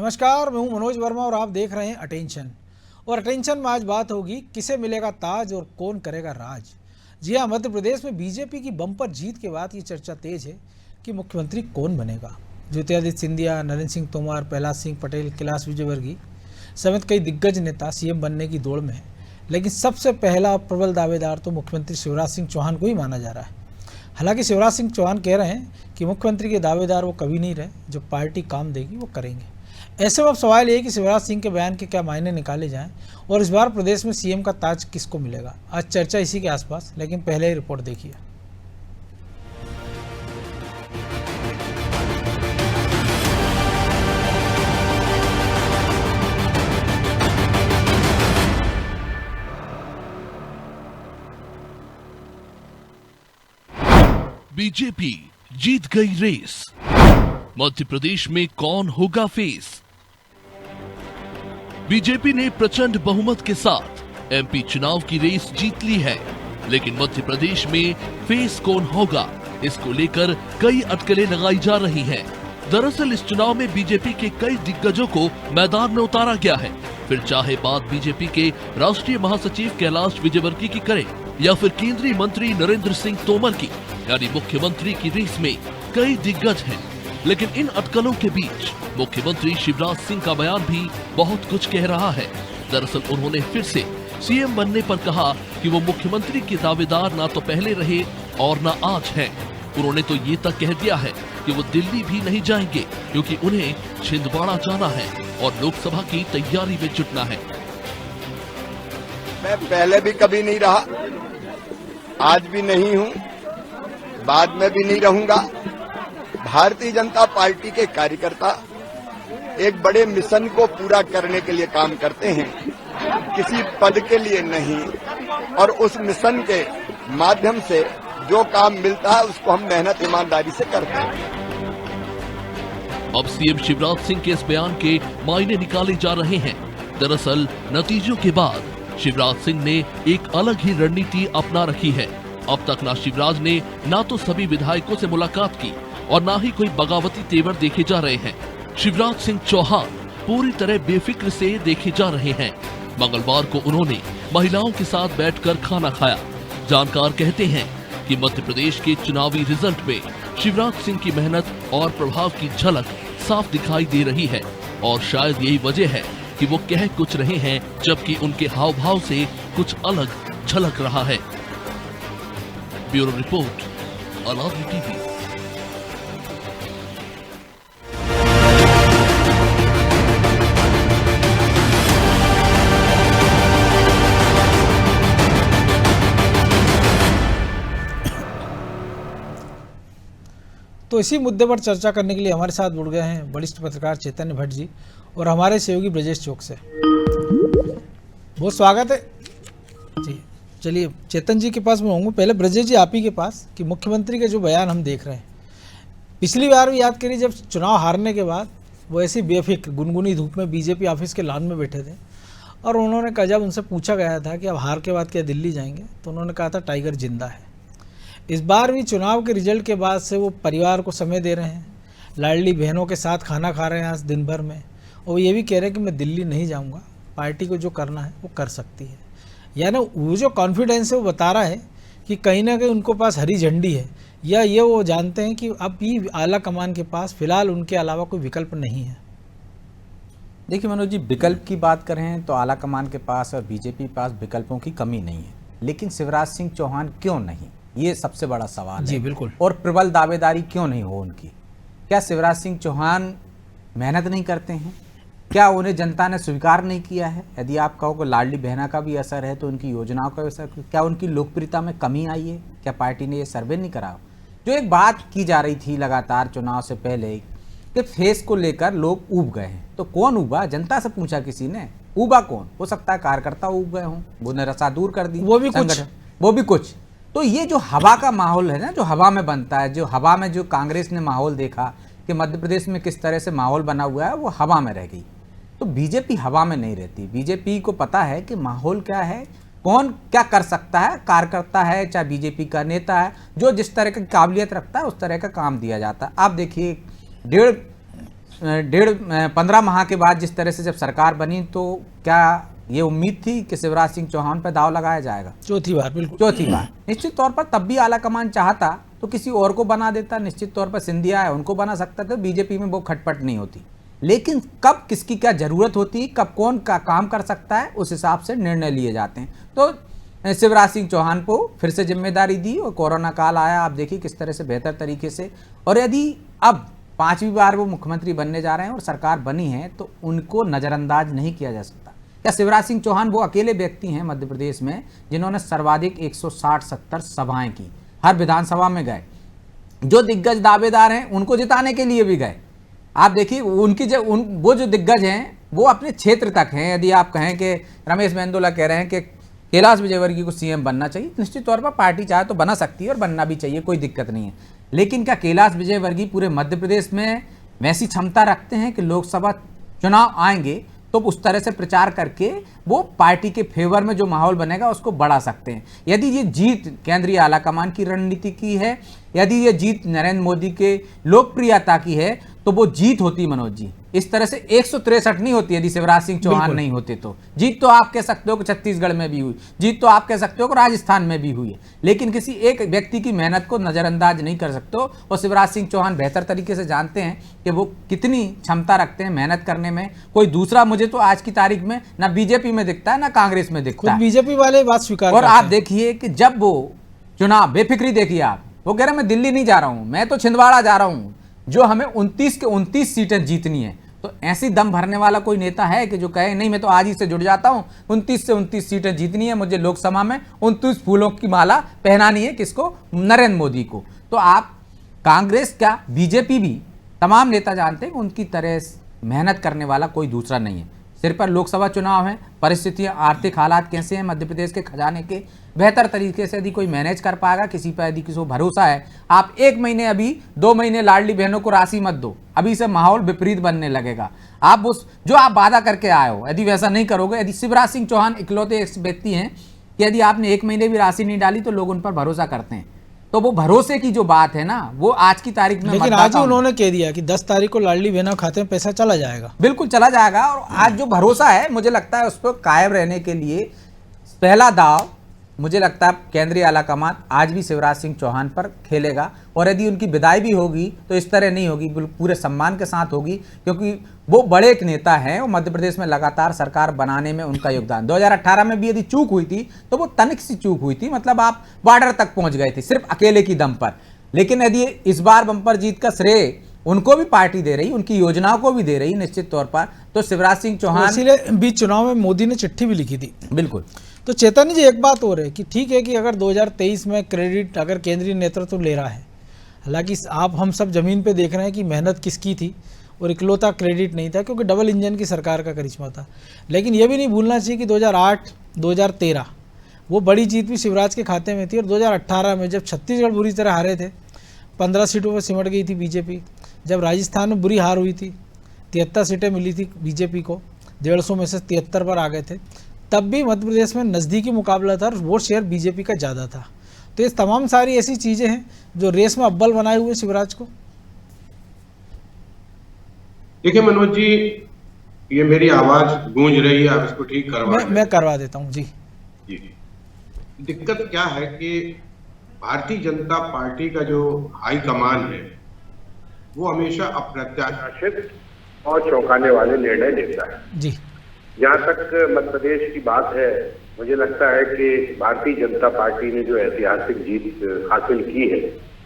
नमस्कार, मैं हूं मनोज वर्मा और आप देख रहे हैं अटेंशन। और अटेंशन में आज बात होगी किसे मिलेगा ताज और कौन करेगा राज। जी हां, मध्य प्रदेश में बीजेपी की बम्पर जीत के बाद ये चर्चा तेज है कि मुख्यमंत्री कौन बनेगा। ज्योतिरादित्य सिंधिया, नरेंद्र सिंह तोमर, प्रहलाद सिंह पटेल, कैलाश विजयवर्गीय समेत कई दिग्गज नेता सीएम बनने की दौड़ में हैं। लेकिन सबसे पहला प्रबल दावेदार तो मुख्यमंत्री शिवराज सिंह चौहान को ही माना जा रहा है। हालांकि शिवराज सिंह चौहान कह रहे हैं कि मुख्यमंत्री के दावेदार वो कभी नहीं रहे, जो पार्टी काम देगी वो करेंगे। ऐसे में अब सवाल ये है कि शिवराज सिंह के बयान के क्या मायने निकाले जाएं और इस बार प्रदेश में सीएम का ताज किसको मिलेगा। आज चर्चा इसी के आसपास, लेकिन पहले ही रिपोर्ट देखिए। बीजेपी जीत गई रेस। मध्य प्रदेश में कौन होगा फेस। बीजेपी ने प्रचंड बहुमत के साथ एमपी चुनाव की रेस जीत ली है, लेकिन मध्य प्रदेश में फेस कौन होगा, इसको लेकर कई अटकलें लगाई जा रही हैं। दरअसल इस चुनाव में बीजेपी के कई दिग्गजों को मैदान में उतारा गया है। फिर चाहे बात बीजेपी के राष्ट्रीय महासचिव कैलाश विजयवर्गीय की करें या फिर केंद्रीय मंत्री नरेंद्र सिंह तोमर की, यानी मुख्यमंत्री की रेस में कई दिग्गज हैं। लेकिन इन अटकलों के बीच मुख्यमंत्री शिवराज सिंह का बयान भी बहुत कुछ कह रहा है। दरअसल उन्होंने फिर से सीएम बनने पर कहा कि वो मुख्यमंत्री के दावेदार ना तो पहले रहे और ना आज हैं। उन्होंने तो ये तक कह दिया है कि वो दिल्ली भी नहीं जाएंगे, क्योंकि उन्हें छिंदवाड़ा जाना है और लोकसभा की तैयारी में जुटना है। मैं पहले भी कभी नहीं रहा, आज भी नहीं हूं, बाद में भी नहीं रहूंगा। भारतीय जनता पार्टी के कार्यकर्ता एक बड़े मिशन को पूरा करने के लिए काम करते हैं, किसी पद के लिए नहीं। और उस मिशन के माध्यम से जो काम मिलता है उसको हम मेहनत ईमानदारी से करते हैं। अब सीएम शिवराज सिंह के इस बयान के मायने निकाले जा रहे हैं। दरअसल नतीजों के बाद शिवराज सिंह ने एक अलग ही रणनीति अपना रखी है। अब तक ना शिवराज ने ना तो सभी विधायकों से मुलाकात की और ना ही कोई बगावती तेवर देखे जा रहे हैं। शिवराज सिंह चौहान पूरी तरह बेफिक्र से देखे जा रहे हैं। मंगलवार को उन्होंने महिलाओं के साथ बैठकर खाना खाया। जानकार कहते हैं कि मध्य प्रदेश के चुनावी रिजल्ट में शिवराज सिंह की मेहनत और प्रभाव की झलक साफ दिखाई दे रही है, और शायद यही वजह है कि वो कह कुछ रहे हैं जबकि उनके हाव भाव से कुछ अलग झलक रहा है। ब्यूरो रिपोर्ट, अलादि टीवी। तो इसी मुद्दे पर चर्चा करने के लिए हमारे साथ जुड़ गए हैं वरिष्ठ पत्रकार चैतन्य भट्ट जी और हमारे सहयोगी ब्रजेश चौक से। बहुत स्वागत है जी। चलिए चेतन जी के पास मैं आऊँगा, पहले ब्रजेश जी आप ही के पास कि मुख्यमंत्री के जो बयान हम देख रहे हैं, पिछली बार भी याद करिए जब चुनाव हारने के बाद वो ऐसी बेफिक्र गुनगुनी धूप में बीजेपी ऑफिस के लॉन में बैठे थे और उन्होंने कहा, जब उनसे पूछा गया था कि अब हार के बाद क्या दिल्ली जाएंगे, तो उन्होंने कहा था टाइगर जिंदा है। इस बार भी चुनाव के रिजल्ट के बाद से वो परिवार को समय दे रहे हैं, लाडली बहनों के साथ खाना खा रहे हैं आज दिन भर में, और ये भी कह रहे हैं कि मैं दिल्ली नहीं जाऊंगा, पार्टी को जो करना है वो कर सकती है। यानी वो जो कॉन्फिडेंस है वो बता रहा है कि कहीं ना कहीं उनको पास हरी झंडी है, या ये वो जानते हैं कि अब भी आला कमान के पास फिलहाल उनके अलावा कोई विकल्प नहीं है। देखिए मनोज जी, विकल्प की बात करें तो आला कमान के पास और बीजेपी के पास विकल्पों की कमी नहीं है, लेकिन शिवराज सिंह चौहान क्यों नहीं, ये सबसे बड़ा सवाल जी है। बिल्कुल। और प्रबल दावेदारी क्यों नहीं हो उनकी। क्या शिवराज सिंह चौहान मेहनत नहीं करते हैं? क्या उन्हें जनता ने स्वीकार नहीं किया है? यदि आप कहो कि लाडली बहना का भी असर है तो उनकी योजनाओं का असर, क्या उनकी लोकप्रियता में कमी आई है? क्या पार्टी ने ये सर्वे नहीं करा? जो एक बात की जा रही थी लगातार चुनाव से पहले कि फेस को लेकर लोग ऊब गए हैं, तो कौन ऊबा? जनता से पूछा किसी ने, ऊबा कौन? हो सकता है कार्यकर्ता ऊब गए हों, वो निराशा दूर कर दी, वो भी कुछ। तो ये जो हवा का माहौल है ना, जो हवा में बनता है, जो हवा में जो कांग्रेस ने माहौल देखा कि मध्य प्रदेश में किस तरह से माहौल बना हुआ है, वो हवा में रह गई। तो बीजेपी हवा में नहीं रहती। बीजेपी को पता है कि माहौल क्या है, कौन क्या कर सकता है। कार्यकर्ता है चाहे बीजेपी का नेता है, जो जिस तरह की काबिलियत रखता है उस तरह का काम दिया जाता है। आप देखिए 1.5 15 माह के बाद जिस तरह से जब सरकार बनी, तो क्या ये उम्मीद थी कि शिवराज सिंह चौहान पर दाव लगाया जाएगा? चौथी बार, बिल्कुल चौथी बार। निश्चित तौर पर तब भी आला कमान चाहता तो किसी और को बना देता, निश्चित तौर पर सिंधिया है उनको बना सकता था, बीजेपी में वो खटपट नहीं होती। लेकिन कब किसकी क्या जरूरत होती, कब कौन का काम कर सकता है, उस हिसाब से निर्णय लिए जाते हैं। तो शिवराज सिंह चौहान को फिर से जिम्मेदारी दी और कोरोना काल आया, आप देखिए किस तरह से बेहतर तरीके से। और यदि अब 5वीं बार वो मुख्यमंत्री बनने जा रहे हैं और सरकार बनी है, तो उनको नज़रअंदाज नहीं किया जा सकता। क्या शिवराज सिंह चौहान वो अकेले व्यक्ति हैं मध्य प्रदेश में जिन्होंने सर्वाधिक 160-70 सभाएं की, हर विधानसभा में गए, जो दिग्गज दावेदार हैं उनको जिताने के लिए भी गए। आप देखिए उनकी वो जो दिग्गज हैं वो अपने क्षेत्र तक हैं। यदि आप कहें कि रमेश मेंदोला कह रहे हैं कि कैलाश विजयवर्गीय को सीएम बनना चाहिए, निश्चित तौर पर पार्टी चाहे तो बना सकती है और बनना भी चाहिए, कोई दिक्कत नहीं है। लेकिन क्या कैलाश विजयवर्गीय पूरे मध्य प्रदेश में वैसी क्षमता रखते हैं कि लोकसभा चुनाव आएंगे तो उस तरह से प्रचार करके वो पार्टी के फेवर में जो माहौल बनेगा उसको बढ़ा सकते हैं? यदि ये जीत केंद्रीय आलाकमान की रणनीति की है, यदि ये जीत नरेंद्र मोदी के लोकप्रियता की है, तो वो जीत होती मनोज जी। इस तरह से 163 नहीं होती यदि शिवराज सिंह चौहान नहीं होते तो। जीत तो आप कह सकते हो कि छत्तीसगढ़ में भी हुई, जीत तो आप कह सकते हो कि राजस्थान में भी हुई है, लेकिन किसी एक व्यक्ति की मेहनत को नजरअंदाज नहीं कर सकते हो। और शिवराज सिंह चौहान बेहतर तरीके से जानते हैं कि वो कितनी क्षमता रखते हैं मेहनत करने में। कोई दूसरा मुझे तो आज की तारीख में ना बीजेपी में दिखता है ना कांग्रेस में दिखता है। बीजेपी वाले बात स्वीकार और आप देखिए कि जब वो चुनाव, बेफिक्री देखिए आप, वो कह रहे मैं दिल्ली नहीं जा रहा हूं, मैं तो छिंदवाड़ा जा रहा हूं, जो हमें 29 के 29 सीटें जीतनी है। तो ऐसी दम भरने वाला कोई नेता है कि जो कहे नहीं मैं तो आज ही से जुड़ जाता हूं, 29 से 29 सीटें जीतनी है मुझे, लोकसभा में 29 फूलों की माला पहनानी है, किसको? नरेंद्र मोदी को। तो आप कांग्रेस क्या बीजेपी भी तमाम नेता जानते हैं कि उनकी तरह मेहनत करने वाला कोई दूसरा नहीं है। सिर पर लोकसभा चुनाव है, परिस्थितियां, आर्थिक हालात कैसे हैं मध्य प्रदेश के खजाने के, बेहतर तरीके से यदि कोई मैनेज कर पाएगा, किसी पर यदि किसी को भरोसा है, आप 1 महीने अभी 2 महीने लाडली बहनों को राशि मत दो, अभी से माहौल विपरीत बनने लगेगा। आप उस जो आप वादा करके आए हो यदि वैसा नहीं करोगे, यदि शिवराज सिंह चौहान इकलौते एक व्यक्ति हैं कि यदि आपने 1 महीने भी राशि नहीं डाली तो लोग उन पर भरोसा करते हैं। तो वो भरोसे की जो बात है ना, वो आज की तारीख में, लेकिन आज ही उन्होंने कह दिया कि 10 तारीख को लाडली बहना खाते में पैसा चला जाएगा। बिल्कुल चला जाएगा। और आज जो भरोसा है मुझे लगता है उस पर कायम रहने के लिए पहला दाव मुझे लगता है केंद्रीय आलाकमान आज भी शिवराज सिंह चौहान पर खेलेगा। और यदि उनकी विदाई भी होगी तो इस तरह नहीं होगी, पूरे सम्मान के साथ होगी, क्योंकि वो बड़े एक नेता हैं और मध्य प्रदेश में लगातार सरकार बनाने में उनका योगदान। 2018 में भी यदि चूक हुई थी तो वो तनिक सी चूक हुई थी, मतलब आप बॉर्डर तक पहुंच गए थे सिर्फ अकेले की दम पर। लेकिन यदि इस बार बंपर जीत का श्रेय उनको भी पार्टी दे रही, उनकी योजनाओं को भी दे रही निश्चित तौर पर, तो शिवराज सिंह चौहान, इसीलिए बीच चुनाव में मोदी ने चिट्ठी भी लिखी थी। बिल्कुल। तो चैतन्य जी एक बात और है कि ठीक है कि अगर 2023 में क्रेडिट अगर केंद्रीय नेतृत्व ले रहा है, हालांकि आप हम सब जमीन पे देख रहे हैं कि मेहनत किसकी थी और इकलौता क्रेडिट नहीं था, क्योंकि डबल इंजन की सरकार का करिश्मा था। लेकिन ये भी नहीं भूलना चाहिए कि 2008 2013 वो बड़ी जीत भी शिवराज के खाते में थी। और 2018 में जब छत्तीसगढ़ बुरी तरह हारे थे, 15 सीटों पर सिमट गई थी बीजेपी, जब राजस्थान में बुरी हार हुई थी, 73 सीटें मिली थी बीजेपी को, 150 में से 73 पर आ गए थे, तब भी मध्य प्रदेश में नज़दीकी मुकाबला था और वोट शेयर बीजेपी का ज़्यादा था। तो ये तमाम सारी ऐसी चीज़ें हैं जो रेस में अव्वल बनाए हुए शिवराज को। देखिए मनोज जी, ये मेरी आवाज गूंज रही है, आप इसको ठीक करवा मैं करवा देता हूँ जी। दिक्कत क्या है कि भारतीय जनता पार्टी का जो हाईकमान है वो हमेशा अप्रत्याशित और चौंकाने वाले निर्णय लेता है जी। जहाँ तक मध्य प्रदेश की बात है, मुझे लगता है कि भारतीय जनता पार्टी ने जो ऐतिहासिक जीत हासिल की है,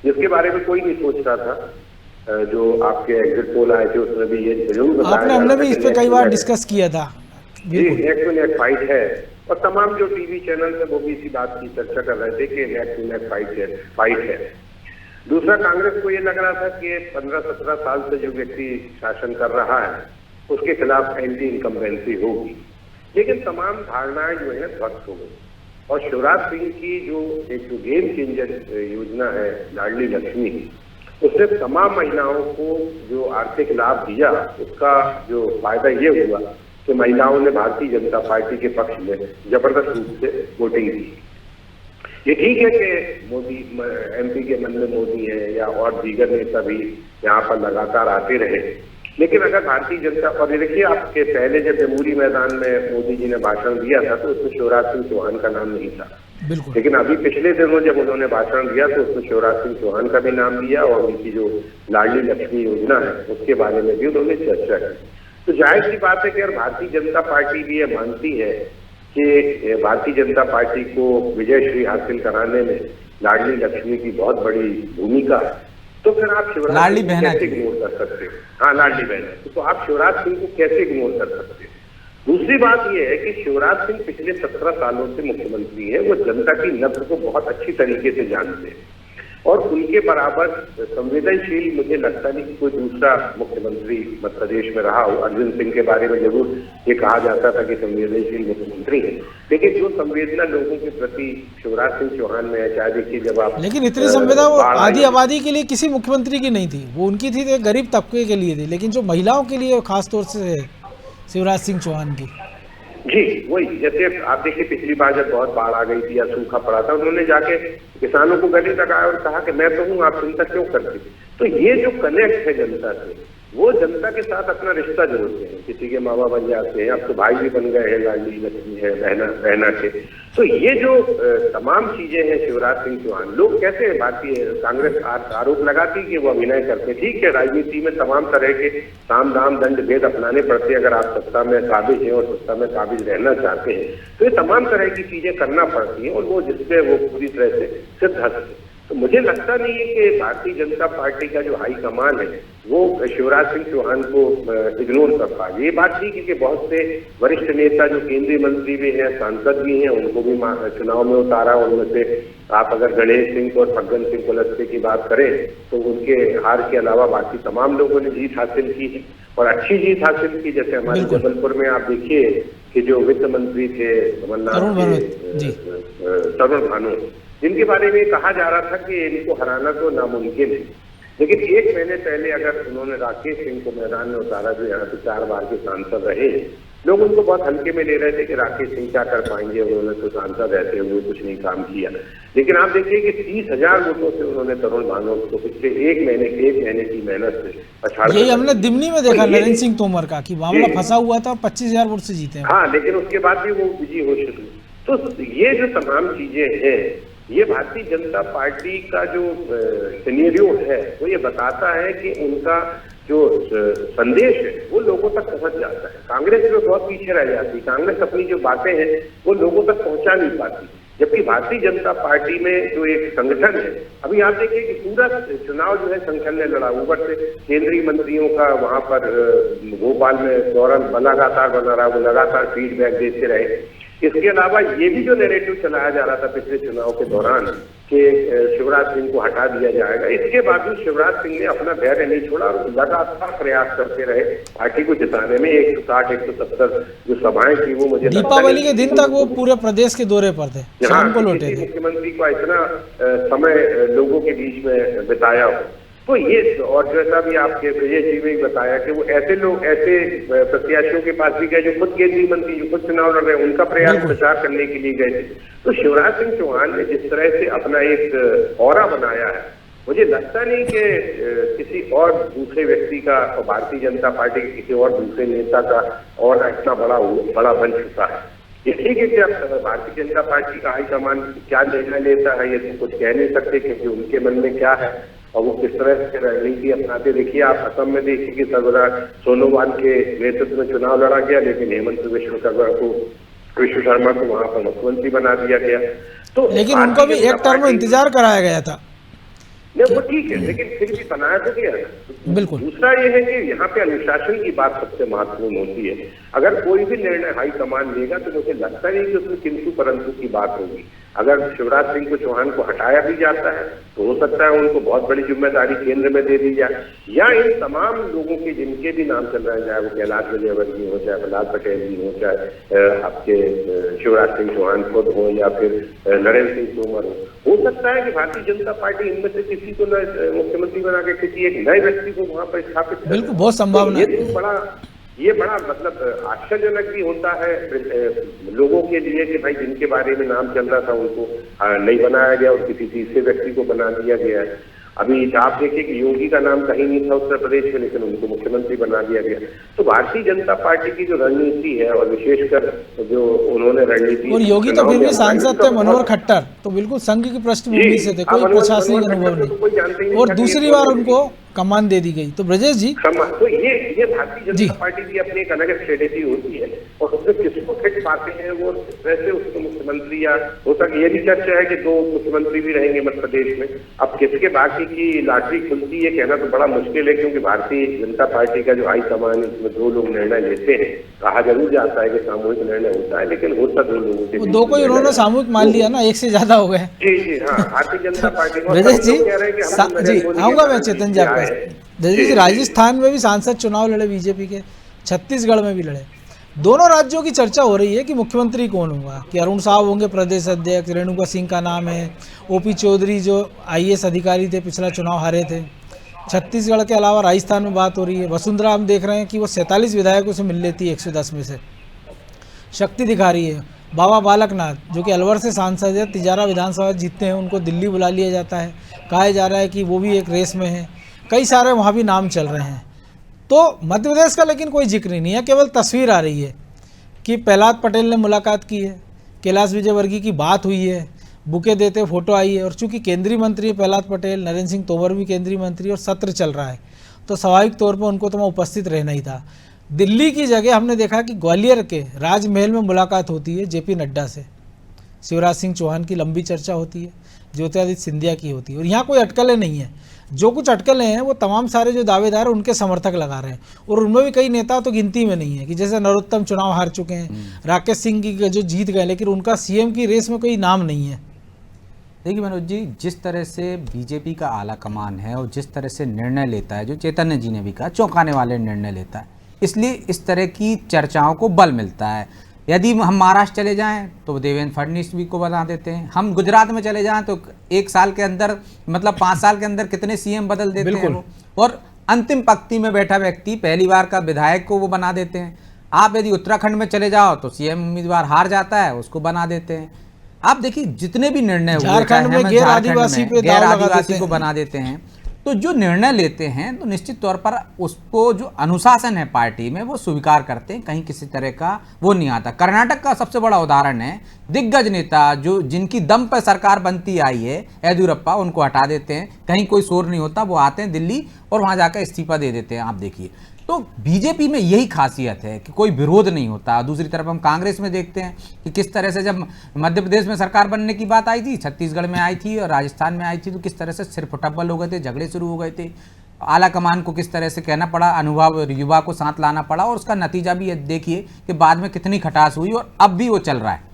जिसके बारे में कोई नहीं सोच रहा था, जो आपके एग्जिट पोल आए थे उसमें भी ये जरूर बताया, हमने भी इस पे कई बार डिस्कस किया था। जी, नेक टू नेक फाइट है। और तमाम जो टीवी चैनल है वो भी इसी बात की चर्चा कर रहे थे कि नेक टू नेक फाइट है। दूसरा, कांग्रेस को ये लग रहा था कि 15-17 साल से जो व्यक्ति शासन कर रहा है उसके खिलाफ एंटी इनकम्बेंसी होगी, लेकिन तमाम धारणाएं जो है ध्वस्त हो गई। और शिवराज सिंह की जो एक गेम चेंजर योजना है लाडली लक्ष्मी, उसने तमाम महिलाओं को जो आर्थिक लाभ दिया, उसका जो फायदा ये हुआ कि महिलाओं ने भारतीय जनता पार्टी के पक्ष में जबरदस्त रूप से वोटिंग दी। ये ठीक है कि मोदी, एमपी के मन में मोदी है या और दीगर नेता भी यहाँ पर लगातार आते रहे, लेकिन अगर भारतीय जनता, और ये देखिए आपके पहले जब जमहूरी मैदान में मोदी जी ने भाषण दिया था तो उसमें शिवराज सिंह चौहान का नाम नहीं था, बिल्कुल। लेकिन अभी पिछले दिनों जब उन्होंने भाषण दिया तो उसमें शिवराज सिंह चौहान का भी नाम लिया और उनकी जो लाडली लक्ष्मी योजना है उसके बारे में भी उन्होंने चर्चा की। तो जाहिर सी बात है कि अगर भारतीय जनता पार्टी भी ये मानती है कि भारतीय जनता पार्टी को विजयश्री हासिल कराने में लाडली लक्ष्मी की बहुत बड़ी भूमिका है, तो फिर आप शिवराज सिंह को कैसे इग्नोर कर सकते हैं? हाँ, लाडली बहना, तो आप शिवराज सिंह को कैसे इग्नोर कर सकते हैं? दूसरी बात यह है कि शिवराज सिंह पिछले 17 सालों से मुख्यमंत्री है, वो जनता की नब्ज को बहुत अच्छी तरीके से जानते हैं और उनके बराबर संवेदनशील मुझे लगता नहीं कि कोई दूसरा मुख्यमंत्री मध्य प्रदेश में रहा हो। अर्जुन सिंह के बारे में जरूर ये कहा जाता था कि संवेदनशील मुख्यमंत्री है, लेकिन जो संवेदना लोगों के प्रति शिवराज सिंह चौहान में है, चाहे देखिए जब आप, लेकिन इतनी संवेदना वो आधी आबादी के लिए किसी मुख्यमंत्री की नहीं थी, वो उनकी थी तो गरीब तबके के लिए थी, लेकिन जो महिलाओं के लिए खास तौर से शिवराज सिंह चौहान की। जी वही, जैसे आप देखिए पिछली बार जब बहुत बाढ़ आ गई थी या सूखा पड़ा था, उन्होंने जाके किसानों को गले लगाया और कहा कि मैं तो हूं, आप चिंता क्यों करते। तो ये जो कनेक्ट है जनता से, वो जनता के साथ अपना रिश्ता जोड़ते हैं, किसी के मामा बन जाते हैं, अब तो भाई भी बन गए हैं, लाडली लक्ष्मी है बहना के। तो ये जो तमाम चीजें हैं शिवराज सिंह चौहान, लोग कहते हैं भारतीय कांग्रेस आरोप लगाती है कि वो अभिनय करते, ठीक है, राजनीति में तमाम तरह के साम दाम दंड भेद अपनाने पड़ते हैं अगर आप सत्ता में काबिज हैं और सत्ता में काबिज रहना चाहते हैं, तो ये तमाम तरह की चीजें करना पड़ती हैं और वो जिसपे वो पूरी तरह से सिद्धहस्त है। तो मुझे लगता नहीं है कि भारतीय जनता पार्टी का जो हाईकमान है वो शिवराज सिंह चौहान को इग्नोर कर पाए। ये बात थी कि बहुत से वरिष्ठ नेता जो केंद्रीय मंत्री भी हैं, सांसद भी हैं, उनको भी चुनाव में उतारा। उनमें से आप अगर गणेश सिंह और फग्गन सिंह कुलस्ते की बात करें तो उनके हार के अलावा बाकी तमाम लोगों ने जीत हासिल की और अच्छी जीत हासिल की। जैसे हमारे जबलपुर में आप देखिए कि जो वित्त मंत्री थे तरुण भानोट, जिनके बारे में कहा जा रहा था कि इनको हराना तो नामुमकिन है, लेकिन एक महीने पहले अगर उन्होंने राकेश सिंह को मैदान में उतारा जो यहाँ से 4 बार के सांसद रहे, लोग उनको बहुत हल्के में ले रहे थे कि राकेश सिंह क्या कर पाएंगे, उन्होंने तो सांसद रहते हुए कुछ नहीं काम किया। लेकिन आप देखिए कि 30,000 वोटों से उन्होंने तरुण भानोट को पिछले एक महीने की मेहनत से पछाड़। यही हमने दिमनी में देखा नरेंद्र सिंह तोमर का कि मामला फंसा हुआ था, 25,000 वोट से जीते। हाँ, लेकिन उसके बाद भी वो विजयी हो चुके। तो ये जो तमाम चीजें हैं, ये भारतीय जनता पार्टी का जो सिनेरियो है वो ये बताता है कि उनका जो संदेश है वो लोगों तक पहुंच जाता है। कांग्रेस जो बहुत पीछे रह जाती, कांग्रेस अपनी जो बातें हैं वो लोगों तक पहुंचा नहीं पाती, जबकि भारतीय जनता पार्टी में जो एक संगठन है, अभी आप देखिए कि पूरा चुनाव जो है संगठन ने लड़ा। ऊपर से केंद्रीय मंत्रियों का वहां पर भोपाल में दौरान लगातार बना रहा, वो लगातार फीडबैक देते रहे। इसके अलावा ये भी जो नैरेटिव चलाया जा रहा था पिछले चुनाव के दौरान कि शिवराज सिंह को हटा दिया जाएगा, इसके बावजूद शिवराज सिंह ने अपना धैर्य नहीं छोड़ा और लगातार प्रयास करते रहे पार्टी को जिताने में। 160-170 जो सभाएं थी वो मुझे दीपावली के दिन तक वो पूरे प्रदेश के दौरे पर थे, शाम को लौटे थे। मुख्यमंत्री का इतना समय लोगों के बीच में बिताया हो, तो ये और जैसा भी आपके विजय जी ने बताया कि वो ऐसे लोग, ऐसे प्रत्याशियों के पास भी गए जो खुद केंद्रीय मंत्री, जो खुद चुनाव लड़ रहे हैं, उनका प्रयास प्रचार करने के लिए गए थे। तो शिवराज सिंह चौहान ने जिस तरह से अपना एक ऑरा बनाया है, मुझे लगता नहीं कि किसी और दूसरे व्यक्ति का और भारतीय जनता पार्टी के किसी और दूसरे नेता का और इतना बड़ा बन चुका है। इसलिए कि अब भारतीय जनता पार्टी का हाईकमान क्या निर्णय लेता है ये तो कुछ कह नहीं सकते, क्योंकि उनके मन में क्या है और वो किस तरह से रणनीति अपनाते। देखिए आप असम में देखिए कि सर्वदा सोनोवाल के नेतृत्व में चुनाव लड़ा गया, लेकिन हेमंत विश्व शर्मा को वहां पर मुख्यमंत्री बना दिया गया। तो लेकिन उनको भी एक टर्म इंतजार कराया गया था। नहीं, वो ठीक है, लेकिन फिर भी बनाया तो गया। बिल्कुल। दूसरा ये है कि यहाँ पे अनुशासन की बात सबसे महत्वपूर्ण होती है। अगर कोई भी निर्णय हाईकमान लेगा तो मुझे लगता नहीं कि उसमें किंतु परंतु की बात होगी। अगर शिवराज सिंह को चौहान को हटाया भी जाता है तो हो सकता है उनको बहुत बड़ी जिम्मेदारी केंद्र में दे दी जाए, या इन तमाम लोगों के जिनके भी नाम चल रहे हैं, चाहे वो कैलाश विजयवर्गीय हो, चाहे प्रहलाद पटेल जी हो, चाहे आपके शिवराज सिंह चौहान खुद हो, या फिर नरेंद्र सिंह तोमर हो सकता है कि भारतीय जनता पार्टी इनमें से किसी को मुख्यमंत्री बना के किसी एक नए व्यक्ति को वहां पर स्थापित करे। बिल्कुल, बहुत संभावना है। ये बड़ा मतलब आश्चर्यजनक भी होता है लोगों के लिए कि भाई जिनके बारे में नाम चल रहा था उनको नहीं बनाया गया और किसी तीसरे व्यक्ति को बना दिया गया है। अभी आप देखिए कि योगी का नाम कहीं नहीं था उत्तर प्रदेश में, लेकिन उनको मुख्यमंत्री बना दिया गया। तो भारतीय जनता पार्टी की जो रणनीति है, और विशेषकर जो उन्होंने रणनीति, और योगी तो फिर भी सांसद थे, मनोहर खट्टर तो बिल्कुल संघ की पृष्ठभूमि से थे, कोई प्रशासनिक अनुभव नहीं, और दूसरी बार उनको कमान दे दी गई। तो ब्रजेश जी, तो ये भारतीय जनता पार्टी की अपनी एक अलग स्ट्रेटेजी होती है, और उसमें किसको फिट पाते हैं वो वैसे उसको मुख्यमंत्री, या होता कि ये भी चर्चा है कि 2 मुख्यमंत्री भी रहेंगे मध्य प्रदेश में। अब किसके बाकी की लॉटरी खुलती है कहना तो बड़ा मुश्किल है, क्योंकि भारतीय जनता पार्टी का जो हाईकमान है इसमें 2 लोग निर्णय लेते हैं। कहा जरूर जाता है कि सामूहिक निर्णय होता है, लेकिन होता 2 लोगों के, 2 को उन्होंने सामूहिक मान लिया ना, 1 से ज्यादा हो गए। जी जी हाँ, भारतीय जनता पार्टी ब्रजेश जी, आऊंगा मैं चेतन जी आपका। ब्रजेश जी, राजस्थान में भी सांसद चुनाव लड़े बीजेपी के, छत्तीसगढ़ में भी लड़े। दोनों राज्यों की चर्चा हो रही है कि मुख्यमंत्री कौन होगा, कि अरुण साहब होंगे प्रदेश अध्यक्ष, रेणुका सिंह का नाम है, ओपी चौधरी जो IAS अधिकारी थे पिछला चुनाव हारे थे। छत्तीसगढ़ के अलावा राजस्थान में बात हो रही है। वसुंधरा हम देख रहे हैं कि वो 47 विधायकों से मिल लेती है 110 में से, शक्ति दिखा रही है। बाबा बालकनाथ जो कि अलवर से सांसद है, तिजारा विधानसभा जीतते हैं, उनको दिल्ली बुला लिया जाता है, कहा जा रहा है कि वो भी एक रेस में है। कई सारे वहाँ भी नाम चल रहे हैं। तो मध्य प्रदेश का लेकिन कोई जिक्र नहीं है, केवल तस्वीर आ रही है कि प्रहलाद पटेल ने मुलाकात की है, कैलाश विजयवर्गीय की बात हुई है, बुके देते फोटो आई है, और चूंकि केंद्रीय मंत्री है प्रहलाद पटेल, नरेंद्र सिंह तोमर भी केंद्रीय मंत्री, और सत्र चल रहा है, तो स्वाभाविक तौर पर उनको तो वहाँ उपस्थित रहना ही था। दिल्ली की जगह हमने देखा कि ग्वालियर के राजमहल में मुलाकात होती है JP नड्डा से, शिवराज सिंह चौहान की लंबी चर्चा होती है, ज्योतिरादित्य सिंधिया की होती है, और यहाँ कोई अटकलें नहीं है। जो कुछ अटकलें हैं वो तमाम सारे जो दावेदार उनके समर्थक लगा रहे हैं, और उनमें भी कई नेता तो गिनती में नहीं है, कि जैसे नरोत्तम चुनाव हार चुके हैं, राकेश सिंह की जो जीत गए, लेकिन उनका CM की रेस में कोई नाम नहीं है। देखिए मनोज जी, जिस तरह से बीजेपी का आला कमान है और जिस तरह से निर्णय लेता है, जो चैतन्य जी ने भी कहा, चौंकाने वाले निर्णय लेता है, इसलिए इस तरह की चर्चाओं को बल मिलता है। यदि हम महाराष्ट्र चले जाएं तो देवेंद्र फडणवीस भी को बना देते हैं, हम गुजरात में चले जाएं तो 1 साल के अंदर, मतलब 5 साल के अंदर कितने CM बदल देते हैं वो, और अंतिम पंक्ति में बैठा व्यक्ति पहली बार का विधायक को वो बना देते हैं। आप यदि उत्तराखंड में चले जाओ तो CM उम्मीदवार हार जाता है, उसको बना देते हैं। आप देखिए जितने भी निर्णय हुए, झारखंड में गैर आदिवासी को बना देते हैं। तो जो निर्णय लेते हैं तो निश्चित तौर पर उसको जो अनुशासन है पार्टी में वो स्वीकार करते हैं, कहीं किसी तरह का वो नहीं आता। कर्नाटक का सबसे बड़ा उदाहरण है, दिग्गज नेता जो जिनकी दम पर सरकार बनती आई है, येदियुरप्पा, उनको हटा देते हैं, कहीं कोई शोर नहीं होता, वो आते हैं दिल्ली और वहां जाकर इस्तीफा दे देते हैं। आप देखिए, तो बीजेपी में यही खासियत है कि कोई विरोध नहीं होता। दूसरी तरफ हम कांग्रेस में देखते हैं कि किस तरह से जब मध्य प्रदेश में सरकार बनने की बात आई थी, छत्तीसगढ़ में आई थी और राजस्थान में आई थी, तो किस तरह से सिर फुटबल हो गए थे, झगड़े शुरू हो गए थे, आला कमान को किस तरह से कहना पड़ा, अनुभव युवा को साथ लाना पड़ा, और उसका नतीजा भी देखिए कि बाद में कितनी खटास हुई, और अब भी वो चल रहा है।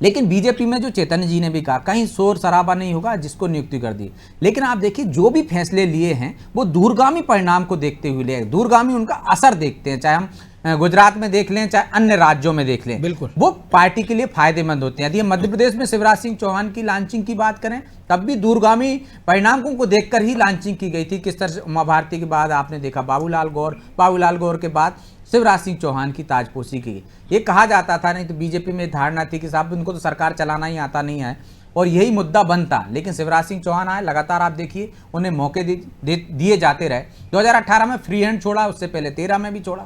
लेकिन बीजेपी में जो चैतन्य जी ने भी कहा, कहीं शोर शराबा नहीं होगा, जिसको नियुक्ति कर दी। लेकिन आप देखिए जो भी फैसले लिए हैं वो दूरगामी परिणाम को देखते हुए लिए, दूरगामी उनका असर देखते हैं, चाहे हम गुजरात में देख लें चाहे अन्य राज्यों में देख लें, बिल्कुल वो पार्टी के लिए फायदेमंद होते हैं। यदि हम मध्य प्रदेश में शिवराज सिंह चौहान की लॉन्चिंग की बात करें, तब भी दूरगामी परिणामों को देखकर ही लॉन्चिंग की गई थी। किस तरह से उमा भारती के बाद आपने देखा बाबूलाल गौर के बाद शिवराज सिंह चौहान की ताजपोशी की। ये कहा जाता था, नहीं तो बीजेपी में धारणा थी कि साहब उनको तो सरकार चलाना ही आता नहीं है, और यही मुद्दा बनता। लेकिन शिवराज सिंह चौहान आए, लगातार आप देखिए उन्हें मौके दिए जाते रहे। 2018 में फ्री हैंड छोड़ा, उससे पहले 13 में भी छोड़ा।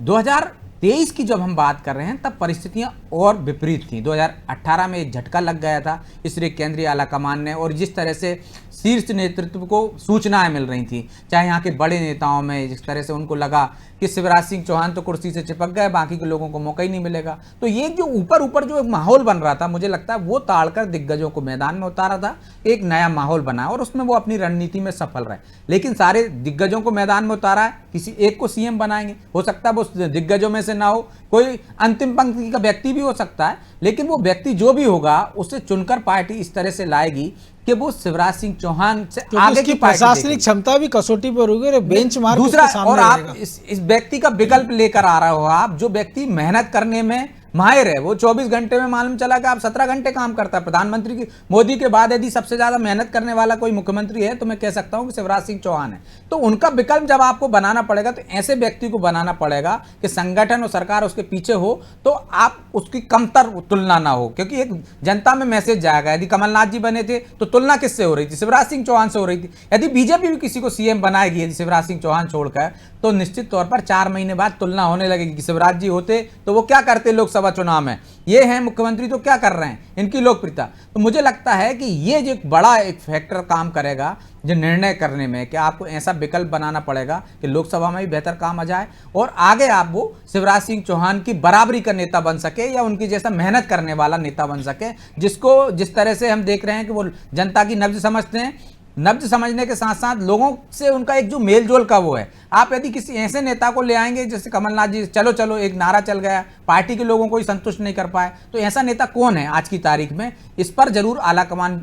2023 की जब हम बात कर रहे हैं तब परिस्थितियां और विपरीत थी। 2018 में एक झटका लग गया था, इसलिए केंद्रीय आला कमान ने, और जिस तरह से शीर्ष नेतृत्व को सूचनाएं मिल रही थी, चाहे यहाँ के बड़े नेताओं में, जिस तरह से उनको लगा कि शिवराज सिंह चौहान तो कुर्सी से चिपक गए, बाकी के लोगों को मौका ही नहीं मिलेगा। तो ये जो ऊपर जो एक माहौल बन रहा था, मुझे लगता है वो ताड़कर दिग्गजों को मैदान में उतारा था, एक नया माहौल बना, और उसमें वो अपनी रणनीति में सफल रहे। लेकिन सारे दिग्गजों को मैदान में उतारा है, किसी एक को CM बनाएंगे, हो सकता है वो दिग्गजों में से ना हो, कोई अंतिम पंक्ति का व्यक्ति भी हो सकता है, लेकिन वो व्यक्ति जो भी होगा उसे चुनकर पार्टी इस तरह से लाएगी कि वो शिवराज सिंह चौहान से आगे की प्रशासनिक क्षमता भी कसौटी पर होगी, बेंचमार्क दूसरा, और आप इस व्यक्ति का विकल्प लेकर आ रहे हो, आप जो व्यक्ति मेहनत करने में माहिर है। वो 24 घंटे में मालूम चला कि आप 17 घंटे काम करता है। प्रधानमंत्री की मोदी के बाद यदि सबसे ज्यादा मेहनत करने वाला कोई मुख्यमंत्री है तो मैं कह सकता हूं कि शिवराज सिंह चौहान है। तो उनका विकल्प जब आपको बनाना पड़ेगा तो ऐसे व्यक्ति को बनाना पड़ेगा कि संगठन और सरकार उसके पीछे हो तो आप उसकी कमतर तुलना ना हो, क्योंकि एक जनता में मैसेज जाएगा। यदि कमलनाथ जी बने थे तो तुलना किससे हो रही थी? शिवराज सिंह चौहान से हो रही थी। यदि बीजेपी भी किसी को सीएम बनाएगी यदि शिवराज सिंह चौहान छोड़कर, तो निश्चित तौर पर 4 महीने बाद तुलना होने लगेगी कि शिवराज जी होते तो वो क्या करते लोकसभा चुनाव में, ये हैं मुख्यमंत्री तो क्या कर रहे हैं, इनकी लोकप्रियता। तो मुझे लगता है कि ये जो एक बड़ा एक फैक्टर काम करेगा जो निर्णय करने में, कि आपको ऐसा विकल्प बनाना पड़ेगा कि लोकसभा में भी बेहतर काम आ जाए और आगे आप वो शिवराज सिंह चौहान की बराबरी का नेता बन सके या उनकी जैसा मेहनत करने वाला नेता बन सके, जिसको जिस तरह से हम देख रहे हैं कि वो जनता की नब्ज समझते हैं। नब्ज समझने के साथ साथ लोगों से उनका एक जो मेल जोल का वो है। आप यदि किसी ऐसे नेता को ले आएंगे जैसे कमलनाथ जी, चलो चलो एक नारा चल गया, पार्टी के लोगों को ही संतुष्ट नहीं कर पाए, तो ऐसा नेता कौन है आज की तारीख में? इस पर जरूर आलाकमान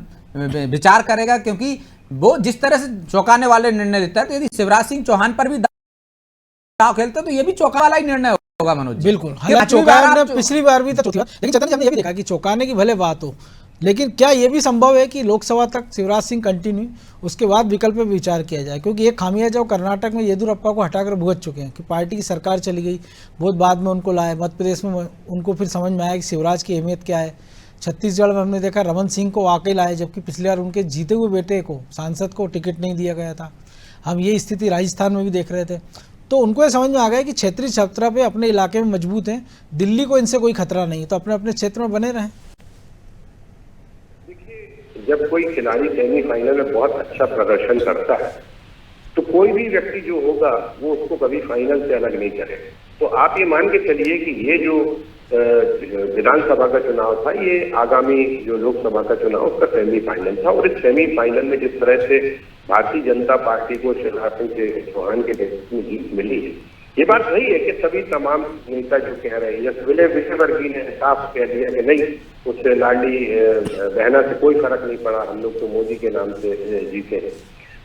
विचार करेगा, क्योंकि वो जिस तरह से चौंकाने वाले निर्णय लेता है, तो यदि शिवराज सिंह चौहान पर भी दाव खेलते तो ये भी चौंका वाला ही निर्णय होगा मनोज। बिल्कुल, पिछली बार भी तो, लेकिन चेतन जी हमने ये भी देखा कि चौंकाने की भले बात हो, लेकिन क्या ये भी संभव है कि लोकसभा तक शिवराज सिंह कंटिन्यू, उसके बाद विकल्प पे विचार किया जाए? क्योंकि एक खामियाजा जो कर्नाटक में येदियुरप्पा को हटाकर भुगत चुके हैं कि पार्टी की सरकार चली गई, बहुत बाद में उनको लाए, मध्य प्रदेश में उनको फिर समझ में आया कि शिवराज की अहमियत क्या है। छत्तीसगढ़ में हमने देखा रमन सिंह को वाकई लाए, जबकि पिछली बार उनके जीते हुए बेटे को, सांसद को टिकट नहीं दिया गया था। हम ये स्थिति राजस्थान में भी देख रहे थे। तो उनको ये समझ में आ गया कि क्षेत्रीय छत्रा पे अपने इलाके में मजबूत हैं, दिल्ली को इनसे कोई खतरा नहीं, तो अपने अपने क्षेत्र में बने रहें। जब कोई खिलाड़ी सेमीफाइनल में बहुत अच्छा प्रदर्शन करता है तो कोई भी व्यक्ति जो होगा वो उसको कभी फाइनल से अलग नहीं करे। तो आप ये मान के चलिए कि ये जो विधानसभा का चुनाव था, ये आगामी जो लोकसभा का चुनाव उसका सेमीफाइनल था, और इस सेमीफाइनल में जिस तरह से भारतीय जनता पार्टी को शिवराज सिंह चौहान के नेतृत्व में जीत मिली है, ये बात सही है कि सभी तमाम नेता जो कह रहे हैं, विजयवर्गीय ने साफ कह दिया कि नहीं, उससे लाडली बहना से कोई फर्क नहीं पड़ा, हम लोग तो मोदी के नाम से जीते हैं।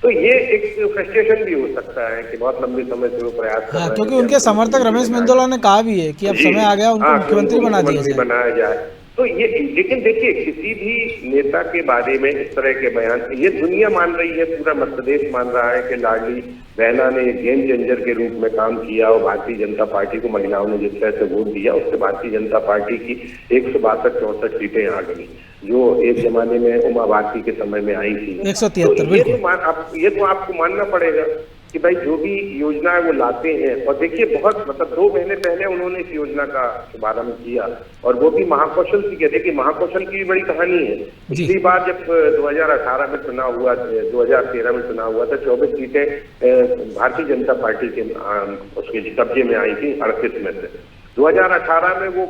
तो ये एक फ्रस्ट्रेशन भी हो सकता है कि बहुत लंबे समय से वो प्रयास कर रहे हैं, क्योंकि उनके समर्थक रमेश मेंदोला ने कहा भी है कि अब समय आ गया उनको मुख्यमंत्री बनाया जाए। तो ये, लेकिन देखिए किसी भी नेता के बारे में इस तरह के बयान, ये दुनिया मान रही है, पूरा मध्य प्रदेश मान रहा है कि लाडली बहना ने गेम चेंजर के रूप में काम किया, और भारतीय जनता पार्टी को महिलाओं ने जिस तरह से वोट दिया उससे भारतीय जनता पार्टी की 162-64 सीटें आ गई, जो एक जमाने में उमा भारती के समय में आई थी 173। ये तो आपको मानना पड़ेगा कि भाई जो भी योजना है वो लाते हैं। और देखिए बहुत मतलब 2 महीने पहले उन्होंने इस योजना का शुभारंभ किया, और वो भी महाकौशल की। देखिए महाकौशल की बड़ी कहानी है। पिछली बार जब 2018 में चुनाव हुआ, 2013 में चुनाव हुआ था, 24 सीटें भारतीय जनता पार्टी के उसके कब्जे में आई थी 38 में से। 2018 में वो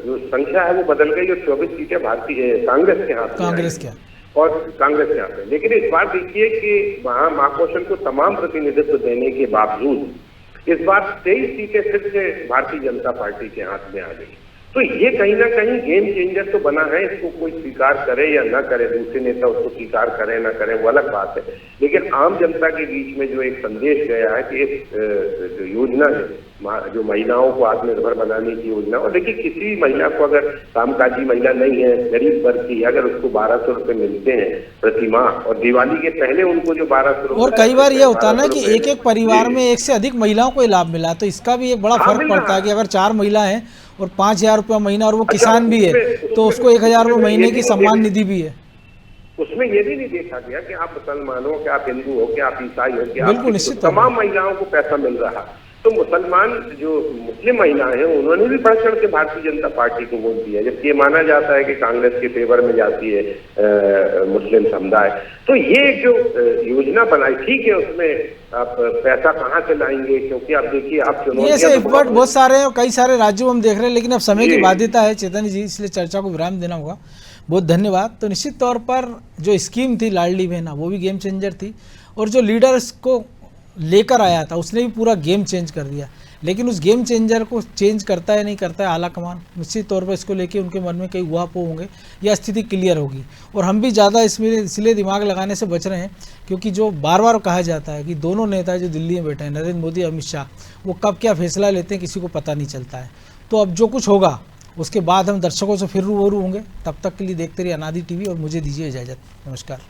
जो संख्या है वो बदल गई और 24 सीटें भारतीय कांग्रेस के हाथ में, कांग्रेस के हाथ में। लेकिन इस बार देखिए कि वहां महाकौशल को तमाम प्रतिनिधित्व देने के बावजूद इस बार 23 सीटें फिर से भारतीय जनता पार्टी के हाथ में आ गई। तो ये कहीं ना कहीं गेम चेंजर तो बना है, इसको कोई स्वीकार करे या ना करे, दूसरे नेता उसको स्वीकार करें ना करें वो अलग बात है। लेकिन आम जनता के बीच में जो एक संदेश गया है कि इस जो योजना है, जो महिलाओं को आत्मनिर्भर बनाने की योजना, और देखिए किसी महिला को अगर कामकाजी महिला नहीं है, गरीब वर्ग की, अगर उसको 1200 रुपए मिलते हैं प्रति माह, और दिवाली के पहले उनको जो 1200 रुपए, और कई बार ये होता है ना कि एक एक परिवार में एक से अधिक महिलाओं को लाभ मिला, तो इसका भी एक बड़ा फर्क पड़ता है कि अगर 4 महिला है और 5000 रुपया महीना, और वो किसान भी है तो उसको 1000 रुपये महीने की सम्मान निधि भी है। उसमें ये भी नहीं देखा गया कि आप मुसलमान हो, कि आप हिंदू हो, कि आप ईसाई हो, कि बिल्कुल निश्चित तमाम महिलाओं को पैसा मिल रहा। तो मुसलमान जो मुस्लिम महिलाएं हैं उन्होंने भी बढ़ चढ़ के भारतीय जनता पार्टी को वोट दिया, जबकि ये माना जाता है कि कांग्रेस के फेवर में जाती है मुस्लिम समुदाय। तो ये जो योजना बनाई, ठीक है, उसमें आप पैसा कहाँ से लाएंगे, क्योंकि आप देखिए आप चुनौतियां बहुत सारे हैं और कई सारे राज्यों में हम देख रहे हैं, लेकिन अब समय की बाध्यता है चेतन जी, इसलिए चर्चा को विराम देना होगा। बहुत धन्यवाद। तो निश्चित तौर पर जो स्कीम थी लाडली बहना वो भी गेम चेंजर थी, और जो लीडर्स को लेकर आया था उसने भी पूरा गेम चेंज कर दिया। लेकिन उस गेम चेंजर को चेंज करता है नहीं करता है आला कमान, निश्चित तौर पर इसको लेके उनके मन में कई उहापोह होंगे या स्थिति क्लियर होगी। और हम भी ज़्यादा इसमें इसलिए दिमाग लगाने से बच रहे हैं क्योंकि जो बार बार कहा जाता है कि दोनों नेता जो दिल्ली में बैठे हैं, नरेंद्र मोदी अमित शाह, वो कब क्या फैसला लेते हैं किसी को पता नहीं चलता है। तो अब जो कुछ होगा उसके बाद हम दर्शकों से फिर रूबरू होंगे। तब तक के लिए देखते रहिए अनादि टीवी और मुझे दीजिए इजाज़त। नमस्कार।